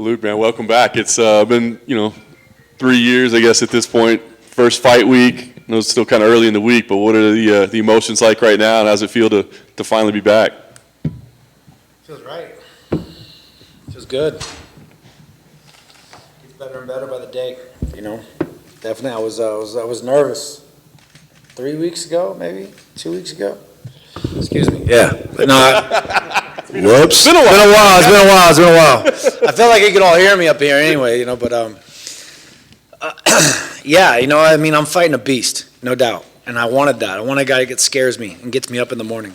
Luke, man, welcome back. It's been 3 years, I guess, at this point. First fight week. I know it's still kind of early in the week, but what are the emotions like right now, and how does it feel to finally be back? Feels right. Feels good. Gets better and better by the day. Definitely. I was nervous 3 weeks ago, maybe 2 weeks ago. Excuse me. Yeah, but no. Whoops. It's been a while. I feel like you can all hear me up here anyway, but yeah, I'm fighting a beast, no doubt. And I wanted that. I want a guy that scares me and gets me up in the morning.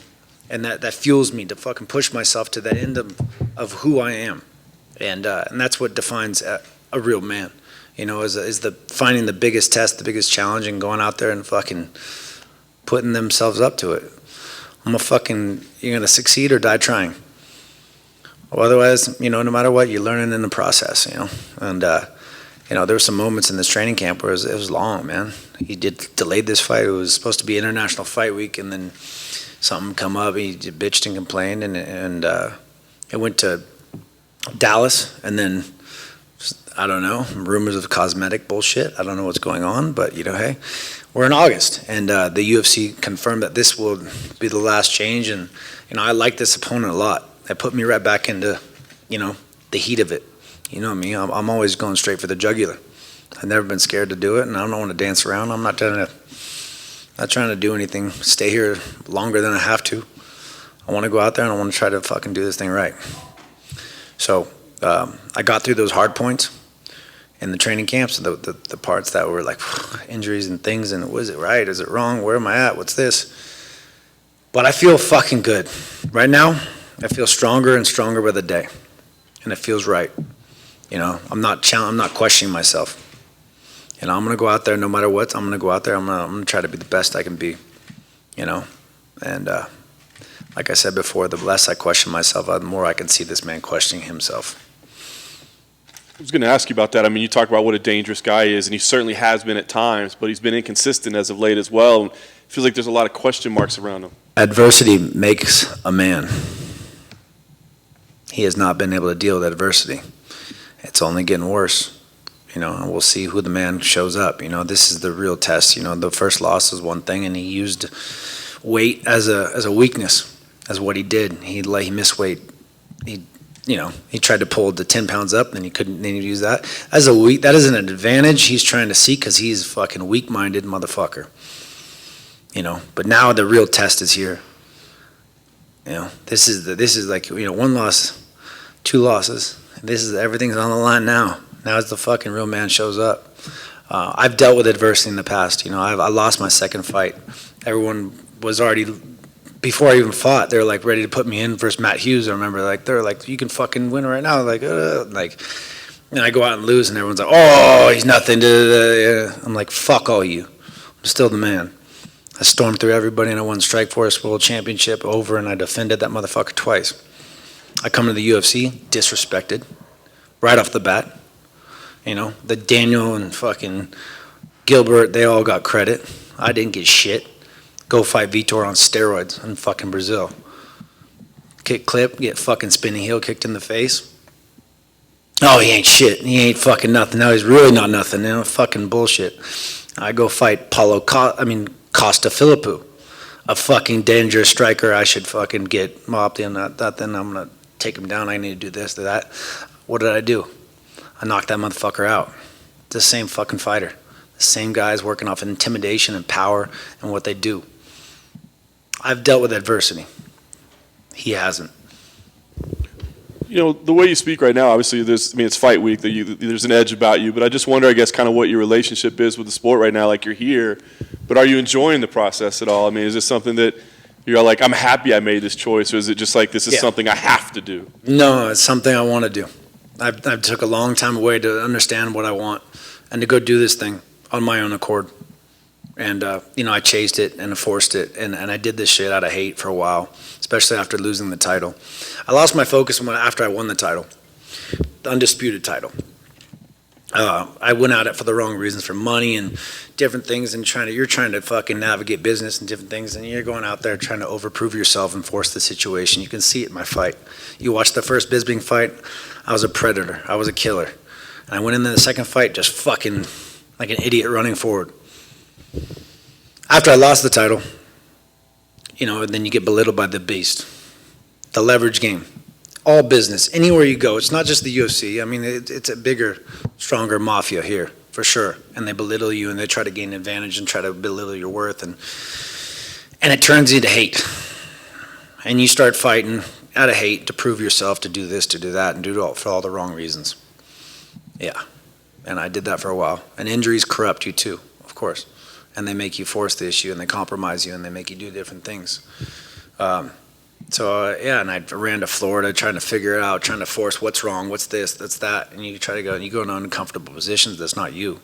And that fuels me to fucking push myself to that end of who I am. And that's what defines a real man, is the finding the biggest test, the biggest challenge, and going out there and fucking putting themselves up to it. You're going to succeed or die trying. Well, otherwise, no matter what, you're learning in the process, And, there were some moments in this training camp where it was long, man. He delayed this fight. It was supposed to be International Fight Week, and then something come up. He bitched and complained, and it went to Dallas, and then, I don't know, rumors of cosmetic bullshit. I don't know what's going on, but, hey, we're in August, and the UFC confirmed that this will be the last change, and, I like this opponent a lot. It put me right back into, the heat of it. You know me, I'm always going straight for the jugular. I've never been scared to do it, and I don't want to dance around. I'm not trying to do anything, stay here longer than I have to. I want to go out there, and I want to try to fucking do this thing right. So I got through those hard points in the training camps, the parts that were like injuries and things, and was it right? Is it wrong? Where am I at? What's this? But I feel fucking good. Right now, I feel stronger and stronger by the day, and it feels right. I'm not questioning myself. I'm going to go out there no matter what. I'm going to go out there. I'm going to try to be the best I can be, And like I said before, the less I question myself, the more I can see this man questioning himself. I was going to ask you about that. I mean, you talk about what a dangerous guy is, and he certainly has been at times, but he's been inconsistent as of late as well. And it feels like there's a lot of question marks around him. Adversity makes a man. He has not been able to deal with adversity. It's only getting worse, and we'll see who the man shows up. This is the real test. The first loss was one thing, and he used weight as a weakness, as what he did. He missed weight. He tried to pull the 10 pounds up, and he couldn't. Then he used that that is an advantage he's trying to seek because he's fucking weak-minded motherfucker. But now the real test is here. This is like one loss, 2 losses. Everything's on the line now. Now as the fucking real man shows up. I've dealt with adversity in the past. I lost my second fight. Everyone was already, before I even fought, they were like ready to put me in versus Matt Hughes. I remember they're like, you can fucking win right now. And I go out and lose, and everyone's like, oh, he's nothing. I'm like, fuck all you. I'm still the man. I stormed through everybody, and I won Strikeforce World Championship over, and I defended that motherfucker twice. I come to the UFC, disrespected, right off the bat. The Daniel and fucking Gilbert, they all got credit. I didn't get shit. Go fight Vitor on steroids in fucking Brazil. Kick clip, get fucking spinning heel kicked in the face. Oh, he ain't shit. He ain't fucking nothing. No, he's really not nothing. Fucking bullshit. I go fight Costa Philippou, a fucking dangerous striker. I should fucking get mopped in that. Then I'm gonna take him down. I need to do this, do that. What did I do? I knocked that motherfucker out. It's the same fucking fighter. The same guys working off intimidation and power and what they do. I've dealt with adversity. He hasn't. The way you speak right now, obviously, it's fight week. There's an edge about you, but I just wonder, I guess, kind of what your relationship is with the sport right now. Like, you're here, but are you enjoying the process at all? I mean, is this something that you're like, I'm happy I made this choice, or is it just like, this is something I have to do? No, it's something I want to do. I've took a long time away to understand what I want and to go do this thing on my own accord. And, I chased it and forced it, and I did this shit out of hate for a while, especially after losing the title. I lost my focus after I won the title, the undisputed title. I went at it for the wrong reasons, for money and different things, and you're trying to fucking navigate business and different things, and you're going out there trying to overprove yourself and force the situation. You can see it in my fight. You watch the first Bisping fight, I was a predator. I was a killer. And I went into the second fight just fucking like an idiot running forward. After I lost the title, then you get belittled by the beast. The leverage game. All business, anywhere you go. It's not just the UFC. I mean, it's a bigger, stronger mafia here, for sure. And they belittle you, and they try to gain advantage and try to belittle your worth. And it turns into hate. And you start fighting out of hate to prove yourself, to do this, to do that, and do it all for all the wrong reasons. Yeah. And I did that for a while. And injuries corrupt you too, of course. And they make you force the issue, and they compromise you, and they make you do different things. And I ran to Florida trying to figure it out, trying to force what's wrong, what's this, that's that, and you go in uncomfortable positions that's not you,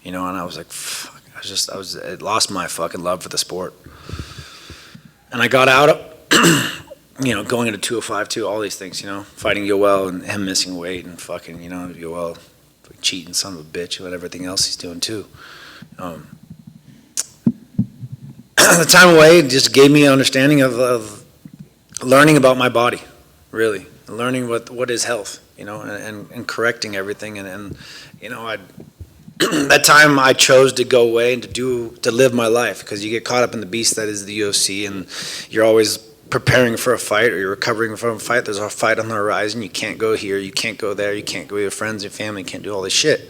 and I was like, fuck, I lost my fucking love for the sport. And I got out of, going into 205 too, all these things, fighting Yoel and him missing weight and fucking, Yoel cheating son of a bitch and everything else he's doing too. The time away just gave me an understanding of learning about my body, really, learning what is health, and correcting everything, and that time I chose to go away and to live my life, because you get caught up in the beast that is the UFC, and you're always preparing for a fight, or you're recovering from a fight. There's a fight on the horizon. You can't go here, you can't go there, you can't go with your friends, your family, you can't do all this shit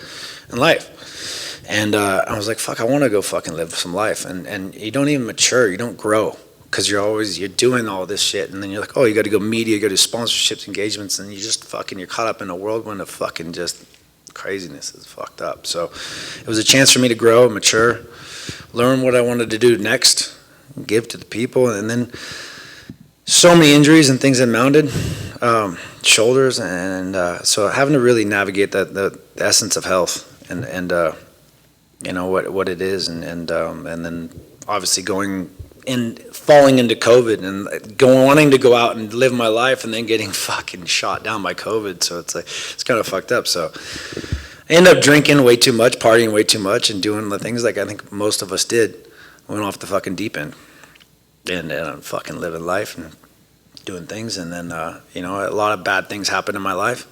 in life. And I was like, fuck, I want to go fucking live some life, and you don't even mature, you don't grow. Because you're doing all this shit, and then you're like, oh, you got to go media, you got to do sponsorships, engagements, and you're caught up in a whirlwind of fucking just craziness. Is fucked up. So it was a chance for me to grow, mature, learn what I wanted to do next, give to the people, and then so many injuries and things that mounted, shoulders, and so having to really navigate the essence of health and what it is, and then obviously falling into COVID and wanting to go out and live my life, and then getting fucking shot down by COVID. So it's kind of fucked up. So I ended up drinking way too much, partying way too much, and doing the things like I think most of us did. Went off the fucking deep end, and I'm fucking living life and doing things. And then a lot of bad things happened in my life,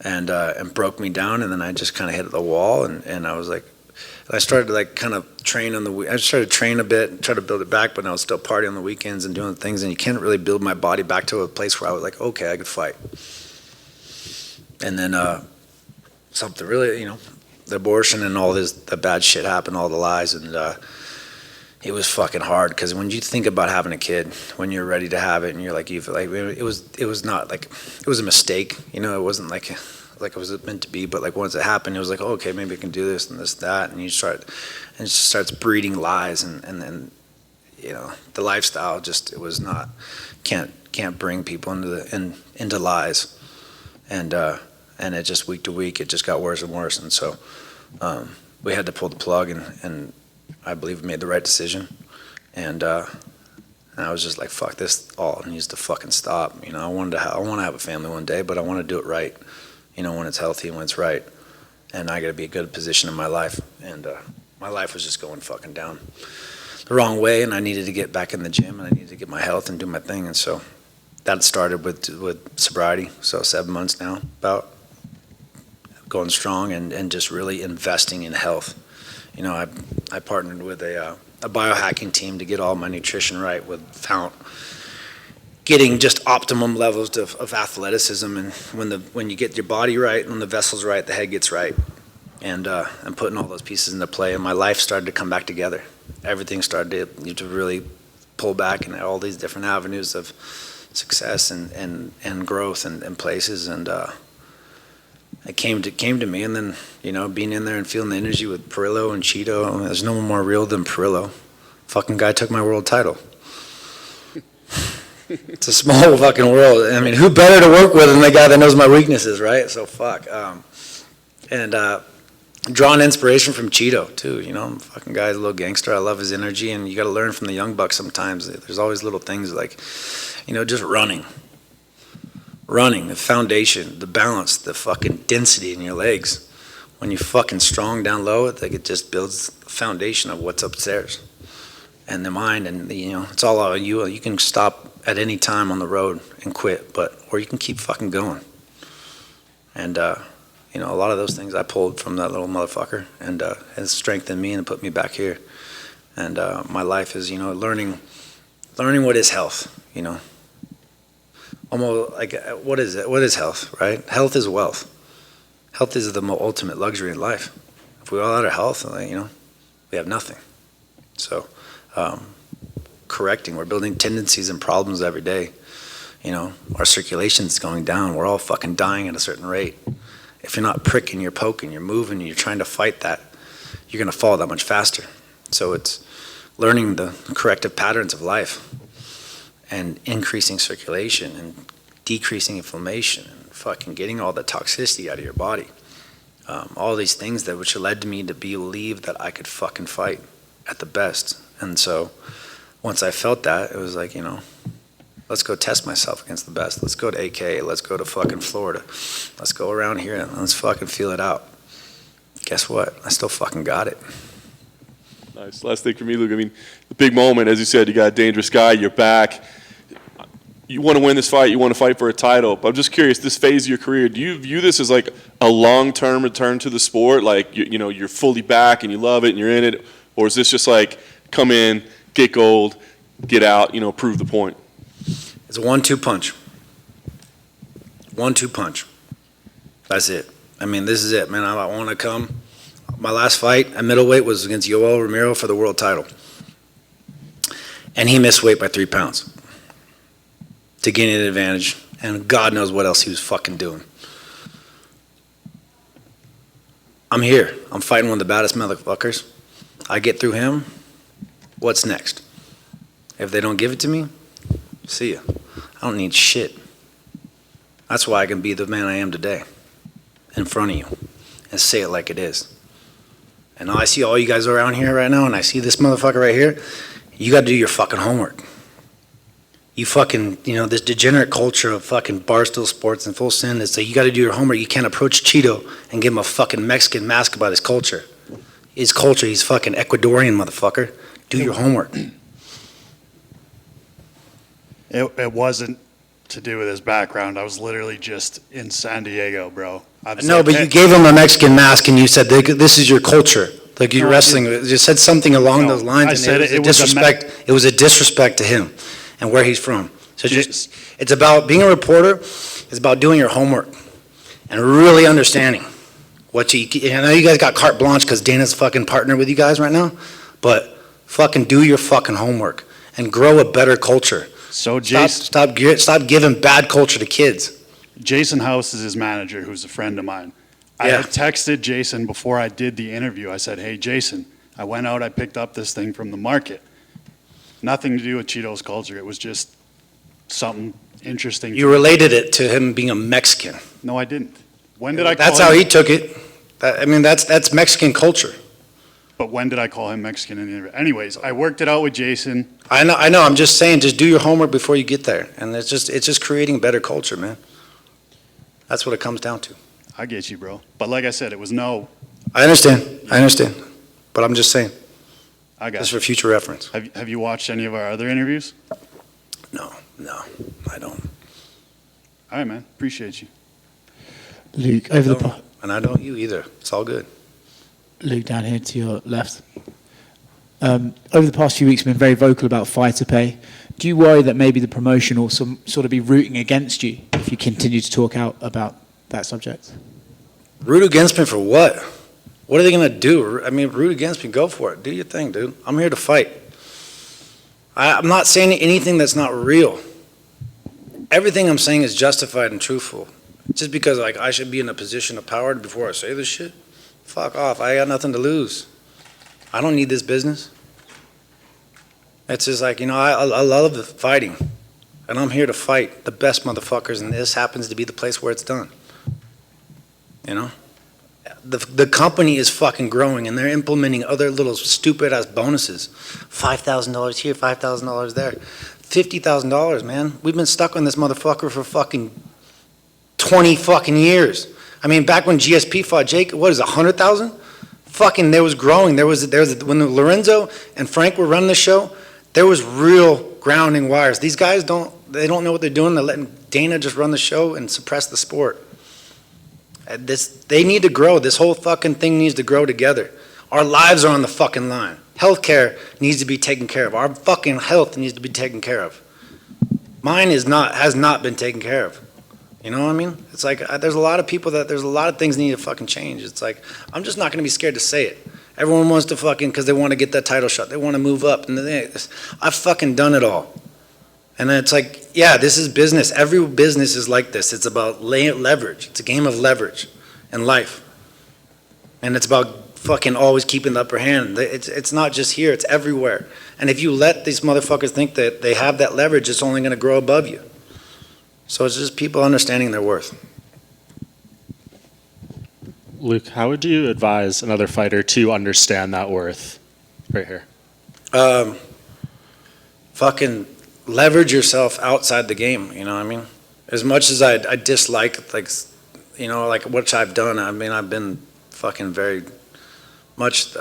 and broke me down. And then I just kind of hit the wall, and I was like, I started to kind of train I started to train a bit, try to build it back, but I was still partying on the weekends and doing things, and you can't really build my body back to a place where I was like, okay, I could fight. And then something really, the abortion and all the bad shit happened, all the lies, and it was fucking hard, because when you think about having a kid, when you're ready to have it, and you're like, it was not like, it was a mistake, it wasn't like it was meant to be, but like once it happened, it was like, oh, okay, maybe I can do this and this, that, and it just starts breeding lies, and then the lifestyle it was not, can't bring people into lies, and it just week to week it just got worse and worse, and so we had to pull the plug, and I believe we made the right decision, and I was just like, fuck, this all needs to fucking stop. I want to have a family one day, but I want to do it right. When it's healthy and when it's right. And I got to be a good position in my life. And my life was just going fucking down the wrong way, and I needed to get back in the gym, and I needed to get my health and do my thing. And so that started with sobriety. So 7 months now, about going strong and just really investing in health. I partnered with a biohacking team to get all my nutrition right, without getting just optimum levels of athleticism, and when you get your body right and when the vessel's right, the head gets right, and putting all those pieces into play, and my life started to come back together. Everything started to really pull back in all these different avenues of success and growth and places, and it came to me, and then being in there and feeling the energy with Perillo and Cheeto. There's no one more real than Perillo. Fucking guy took my world title. It's a small fucking world. I mean, who better to work with than the guy that knows my weaknesses, right? So fuck. Drawing inspiration from Cheeto too. Fucking guy's a little gangster. I love his energy, and you got to learn from the young bucks sometimes. There's always little things like, just running, the foundation, the balance, the fucking density in your legs. when you're fucking strong down low, like it just builds the foundation of what's upstairs. And the mind, and it's all on you. You can stop at any time on the road and quit, or you can keep fucking going. And a lot of those things I pulled from that little motherfucker, and has strengthened me and put me back here. And my life is, learning what is health. Almost like what is it? What is health? Right? Health is wealth. Health is the ultimate luxury in life. If we're all out of health, we have nothing. So, we're building tendencies and problems every day. Our circulation's going down. We're all fucking dying at a certain rate. If you're not pricking, you're poking, you're moving, you're trying to fight that, you're going to fall that much faster. So it's learning the corrective patterns of life and increasing circulation and decreasing inflammation and fucking getting all the toxicity out of your body. All these things which led to me to believe that I could fucking fight at the best. And so once I felt that, it was like, let's go test myself against the best. Let's go to AK. Let's go to fucking Florida. Let's go around here and let's fucking feel it out. Guess what? I still fucking got it. Nice. Last thing for me, Luke. I mean, the big moment, as you said, you got a dangerous guy, you're back. You want to win this fight, you want to fight for a title. But I'm just curious, this phase of your career, do you view this as like a long-term return to the sport? Like, you're fully back and you love it and you're in it? Or is this just like, come in, get gold, get out, prove the point? It's a 1-2 punch. 1-2 punch. That's it. I mean, this is it, man. I want to come. My last fight at middleweight was against Yoel Romero for the world title. And he missed weight by 3 pounds to gain an advantage. And God knows what else he was fucking doing. I'm here. I'm fighting one of the baddest motherfuckers. I get through him. What's next? If they don't give it to me, see ya. I don't need shit. That's why I can be the man I am today in front of you and say it like it is. And I see all you guys around here right now, and I see this motherfucker right here. You got to do your fucking homework. You fucking, this degenerate culture of fucking barstool sports and full send is that you got to do your homework. You can't approach Cheeto and give him a fucking Mexican mask about his culture. His culture, he's fucking Ecuadorian, motherfucker. Do your homework. It wasn't to do with his background. I was literally just in San Diego, bro. No, but you gave him a Mexican mask and you said, this is your culture. Like you're wrestling. You said something along those lines. I said it was a disrespect to him and where he's from. So it's about being a reporter. It's about doing your homework and really understanding what I know you guys got carte blanche because Dana's fucking partner with you guys right now, but fucking do your fucking homework and grow a better culture. So Jason, stop giving bad culture to kids. Jason House is his manager, who's a friend of mine. I had texted Jason before I did the interview. I said, hey, Jason, I went out, I picked up this thing from the market. Nothing to do with Cheeto's culture. It was just something interesting. You related it to him being a Mexican. No, I didn't. When did I call That's him? how he took it. That's Mexican culture. But when did I call him Mexican in the interview? Anyways, I worked it out with Jason. I know. I'm just saying, just do your homework before you get there. And it's just creating better culture, man. That's what it comes down to. I get you, bro. But like I said, it was no. I understand. But I'm just saying. I got Just you. for future reference. Have you watched any of our other interviews? No, I don't. All right, man. Appreciate you. Luke, And I don't you either. It's all good. Luke, down here to your left. Over the past few weeks, you've been very vocal about fighter pay. Do you worry that maybe the promotion will sort of be rooting against you if you continue to talk out about that subject? Root against me for what? What are they going to do? I mean, root against me, go for it. Do your thing, dude. I'm here to fight. I'm not saying anything that's not real. Everything I'm saying is justified and truthful. Just because I should be in a position of power before I say this shit? Fuck off. I got nothing to lose. I don't need this business. It's just I love fighting. And I'm here to fight the best motherfuckers, and this happens to be the place where it's done. The company is fucking growing, and they're implementing other little stupid-ass bonuses. $5,000 here, $5,000 there. $50,000, man. We've been stuck on this motherfucker for fucking 20 fucking years. I mean, back when GSP fought Jake, what is it, 100,000? Fucking, there was growing. There was when Lorenzo and Frank were running the show, there was real grounding wires. These guys don't know what they're doing. They're letting Dana just run the show and suppress the sport. They need to grow. This whole fucking thing needs to grow together. Our lives are on the fucking line. Healthcare needs to be taken care of. Our fucking health needs to be taken care of. Mine has not been taken care of. You know what I mean? It's like there's a lot of things that need to fucking change. It's like I'm just not going to be scared to say it. Everyone wants to fucking, because they want to get that title shot. They want to move up. And I've fucking done it all. And then it's like, yeah, this is business. Every business is like this. It's about leverage. It's a game of leverage in life. And it's about fucking always keeping the upper hand. It's not just here. It's everywhere. And if you let these motherfuckers think that they have that leverage, it's only going to grow above you. So it's just people understanding their worth. Luke, how would you advise another fighter to understand that worth right here? Fucking leverage yourself outside the game, you know what I mean? As much as I dislike, like, you know, like what I've done, I mean, I've been fucking very much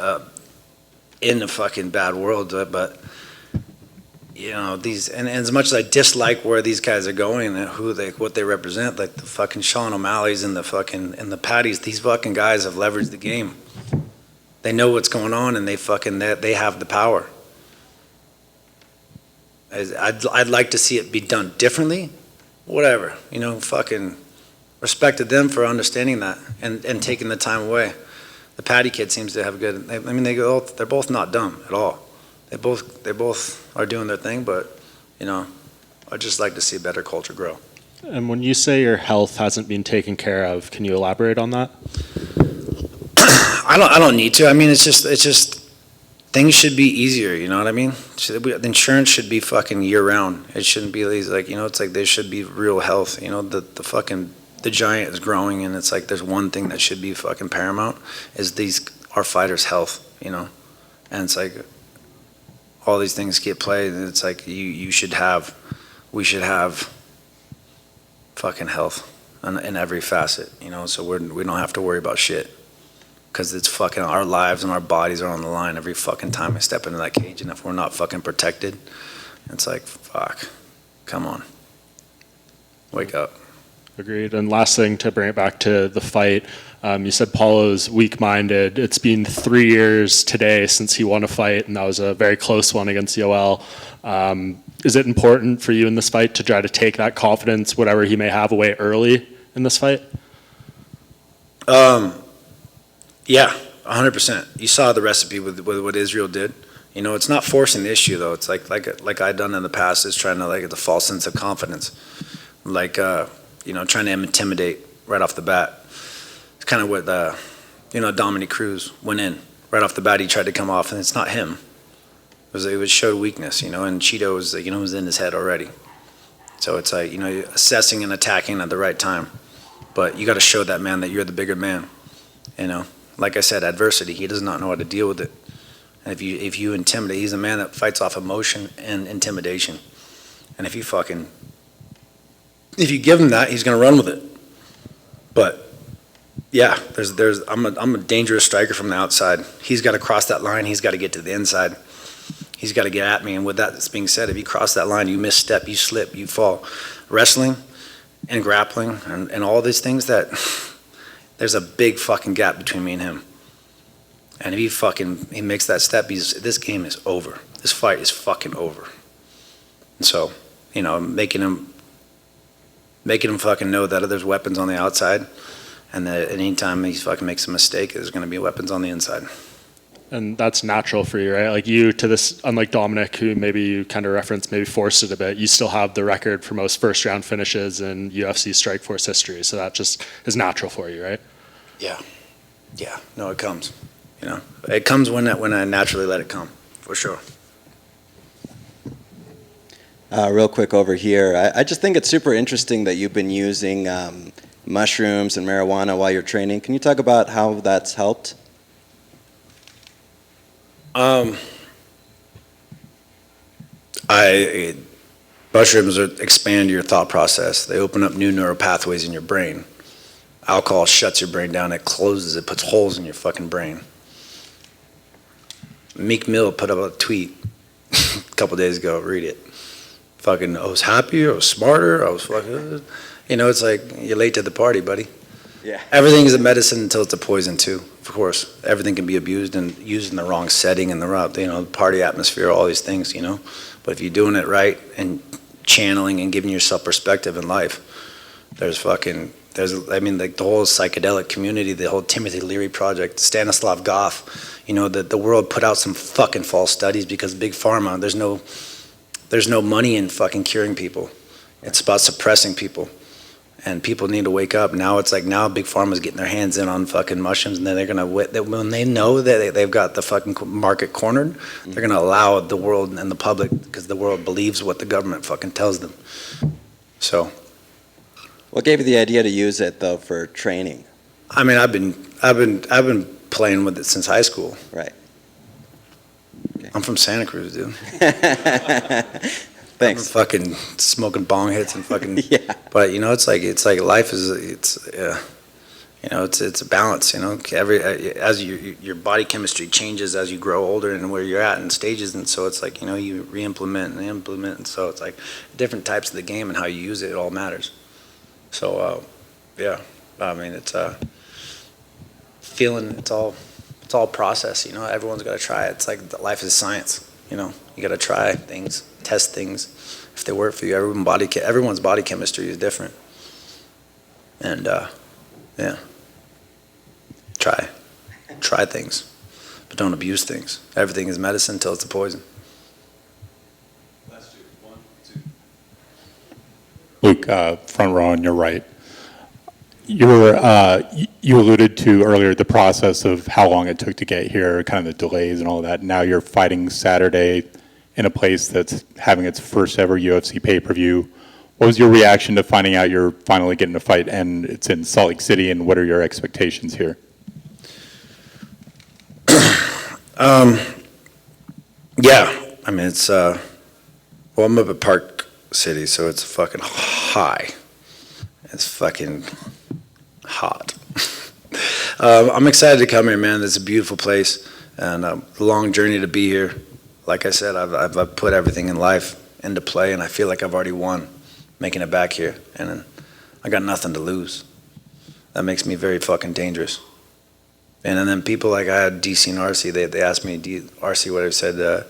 in the fucking bad world, but, you know, and as much as I dislike where these guys are going and what they represent, like the fucking Sean O'Malley's and the Patties, these fucking guys have leveraged the game. They know what's going on and they have the power. I'd like to see it be done differently, whatever, you know, fucking respected them for understanding that and taking the time away. The Patty kid seems to have good, I mean, they're both not dumb at all. They both are doing their thing, but, you know, I'd just like to see a better culture grow. And when you say your health hasn't been taken care of, can you elaborate on that? I don't need to. I mean, it's just things should be easier, you know what I mean? The insurance should be fucking year round. It shouldn't be like, you know, it's like there should be real health. You know, the giant is growing, and it's like there's one thing that should be fucking paramount is our fighters' health, you know? And it's like all these things get played, and it's like we should have fucking health in every facet, you know, so we don't have to worry about shit. Because it's fucking our lives and our bodies are on the line every fucking time we step into that cage. And if we're not fucking protected, it's like, fuck, come on. Wake up. Agreed. And last thing, to bring it back to the fight, you said Paulo's weak-minded. It's been 3 years today since he won a fight, and that was a very close one against Yoel. Is it important for you in this fight to try to take that confidence, whatever he may have, away early in this fight? Yeah, 100%. You saw the recipe with what Israel did. You know, it's not forcing the issue though. It's like I've done in the past, is trying to like the false sense of confidence, like you know, trying to intimidate right off the bat. It's kind of what you know, Dominic Cruz went in right off the bat. He tried to come off, and it's not him. It was showed weakness, you know. And Cheeto was, you know, was in his head already. So it's like, you know, assessing and attacking at the right time, but you got to show that man that you're the bigger man, you know. Like I said, adversity, he does not know how to deal with it. And if you intimidate, he's a man that fights off emotion and intimidation. And if you give him that, he's going to run with it. But yeah, I'm a dangerous striker from the outside. He's got to cross that line. He's got to get to the inside. He's got to get at me. And with that being said, if you cross that line, you misstep, you slip, you fall. Wrestling and grappling and all these things, that there's a big fucking gap between me and him. And if he makes that step, this game is over. This fight is fucking over. And so, you know, making him fucking know that there's weapons on the outside, and that any time he fucking makes a mistake, there's going to be weapons on the inside. And that's natural for you, right? Like you, to this, unlike Dominic, who maybe you kind of referenced, maybe forced it a bit, you still have the record for most first round finishes in UFC Strikeforce history. So that just is natural for you, right? Yeah. Yeah. No, it comes. You know, it comes when I naturally let it come, for sure. Real quick over here. I just think it's super interesting that you've been using mushrooms and marijuana while you're training. Can you talk about how that's helped? Mushrooms expand your thought process. They open up new neural pathways in your brain. Alcohol shuts your brain down. It closes. It puts holes in your fucking brain. Meek Mill put up a tweet a couple days ago. Read it. Fucking, I was happier. I was smarter. I was fucking. You know, it's like you're late to the party, buddy. Yeah. Everything is a medicine until it's a poison too. Of course, everything can be abused and used in the wrong setting and the wrong, party atmosphere, all these things, But if you're doing it right and channeling and giving yourself perspective in life, the whole psychedelic community, the whole Timothy Leary project, Stanislav Grof, the world put out some fucking false studies because Big Pharma, there's no money in fucking curing people. It's about suppressing people. And people need to wake up. Now it's like Big Pharma's getting their hands in on fucking mushrooms, and then they're gonna, when they know that they've got the fucking market cornered, they're gonna allow the world and the public, because the world believes what the government fucking tells them. So. What gave you the idea to use it though for training? I mean, I've been playing with it since high school. Right. Okay. I'm from Santa Cruz, dude. Thanks. I'm fucking smoking bong hits and fucking. Yeah. But it's like life is it's a balance. As your body chemistry changes as you grow older and where you're at in stages, and so it's like you re-implement and implement, and so it's like different types of the game and how you use it. It all matters. So yeah, I mean it's feeling. It's all process. Everyone's got to try it. It's like life is science. You got to try things, test things. If they work for you, everyone's body chemistry is different. And yeah, try things, but don't abuse things. Everything is medicine until it's a poison. Last two. 1, 2. Luke, front row on your right. You alluded to earlier the process of how long it took to get here, kind of the delays and all of that. Now you're fighting Saturday in a place that's having its first ever UFC pay-per-view. What was your reaction to finding out you're finally getting a fight and it's in Salt Lake City, and what are your expectations here? Yeah, I mean it's I'm up at Park City, so it's fucking high. It's fucking hot. I'm excited to come here, man. It's a beautiful place and a long journey to be here. Like I said, I've put everything in life into play, and I feel like I've already won making it back here, and I got nothing to lose. That makes me very fucking dangerous. And then people like I had DC and RC, they asked me, RC, what I said,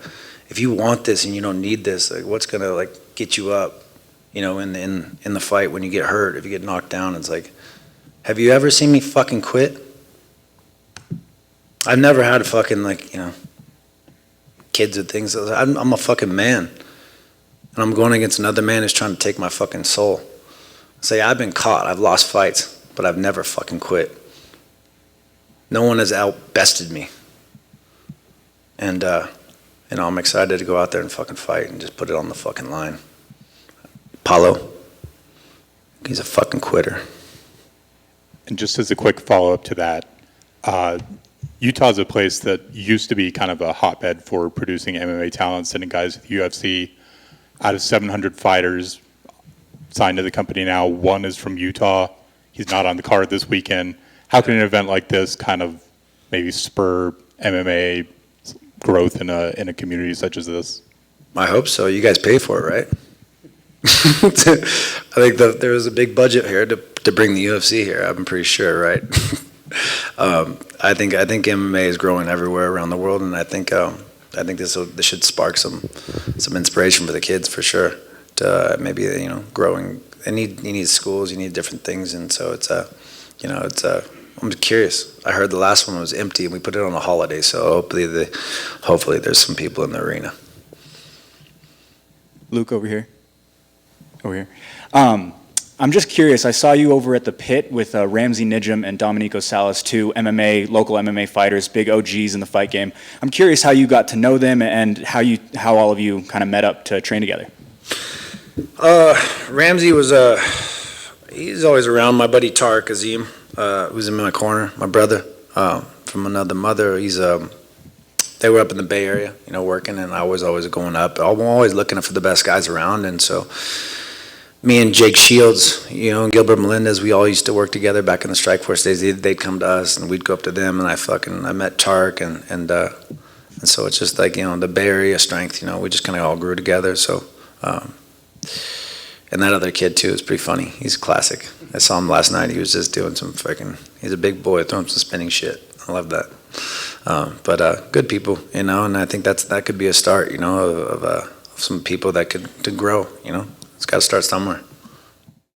if you want this and you don't need this, like what's gonna like get you up, in the fight when you get hurt, if you get knocked down? It's like, have you ever seen me fucking quit? I've never had a fucking kids and things. I'm a fucking man, and I'm going against another man who's trying to take my fucking soul. Say, I've been caught, I've lost fights, but I've never fucking quit. No one has outbested me. And, I'm excited to go out there and fucking fight and just put it on the fucking line. Paulo, he's a fucking quitter. And just as a quick follow-up to that, Utah's a place that used to be kind of a hotbed for producing MMA talent, sending guys to the UFC. Out of 700 fighters signed to the company now, one is from Utah. He's not on the card this weekend. How can an event like this kind of maybe spur MMA growth in a community such as this? I hope so. You guys pay for it, right? I think there was a big budget here to bring the UFC here. I'm pretty sure, right? I think MMA is growing everywhere around the world, and I think this should spark some inspiration for the kids for sure. To maybe growing. You need schools, you need different things, and so I'm curious. I heard the last one was empty, and we put it on a holiday, so hopefully there's some people in the arena. Luke, over here. I'm just curious. I saw you over at the Pit with Ramsey Nijam and Dominico Salas, two local MMA fighters, big OGs in the fight game. I'm curious how you got to know them and how all of you kind of met up to train together. Ramsey he's always around. My buddy Tariq Azim, who's in my corner, my brother from another mother. They were up in the Bay Area, working, and I was always going up. I'm always looking for the best guys around, and so me and Jake Shields, and Gilbert Melendez, we all used to work together back in the Strikeforce days. They'd come to us, and we'd go up to them, and I met Chark, and so it's just like, the Bay Area strength, we just kind of all grew together, so, and that other kid, too, is pretty funny. He's a classic. I saw him last night. He was just doing some he's a big boy, throwing some spinning shit. I love that. But good people, and I think that could be a start, of some people that could grow, It's got to start somewhere.